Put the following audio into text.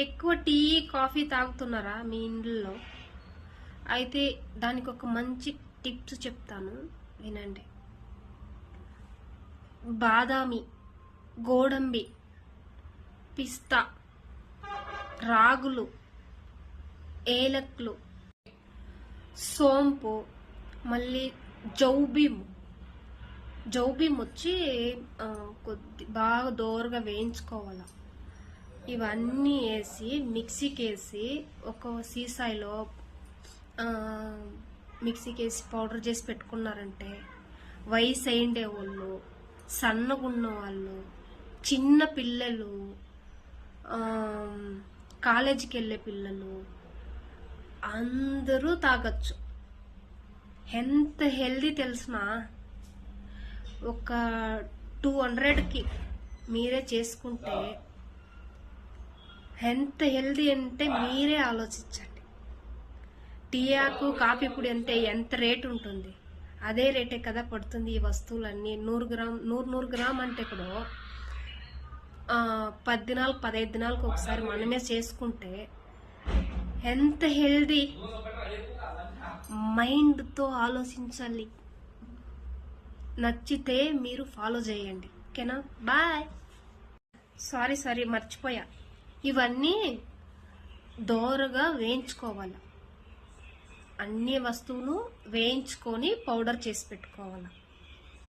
ఎక్కువ tea coffee తాగుతున్నారా మీ ఇంట్లో? అయితే దానికి ఒక మంచి టిప్స్ చెప్తాను, వినండి. బాదామి, గోడంబి, పిస్తా, రాగులు, ఏలక్లు, సోంపు, మళ్ళీ జౌబీము వచ్చి బాగా దోరగా వేయించుకోవాలి. ఇవన్నీ వేసి మిక్సీకి వేసి ఒక సీసాయిలో మిక్సీకి వేసి పౌడర్ చేసి పెట్టుకున్నారంటే వయసు అయిండే వాళ్ళు, సన్నగున్న వాళ్ళు, చిన్న పిల్లలు, కాలేజీకి వెళ్ళే పిల్లలు అందరూ తాగొచ్చు. ఎంత హెల్దీ తెలిసినా, ఒక 200కి మీరే చేసుకుంటే ఎంత హెల్దీ అంటే మీరే ఆలోచించండి. టీ ఆకు, కాఫీ పొడి అంటే ఎంత రేటు ఉంటుంది? అదే రేటే కదా పడుతుంది ఈ వస్తువులన్నీ. 100 గ్రామ్ అంటే ఇప్పుడు 10 దినాలు 15 దినాలకు ఒకసారి మనమే చేసుకుంటే ఎంత హెల్దీ. మైండ్తో ఆలోచించాలి. నచ్చితే మీరు ఫాలో చేయండి, ఓకేనా? బాయ్. సారీ మర్చిపోయా. ఇవన్నీ దోరగా వేయించుకోవాలి. అన్ని వస్తువులు వేయించుకొని పౌడర్ చేసి పెట్టుకోవాలి.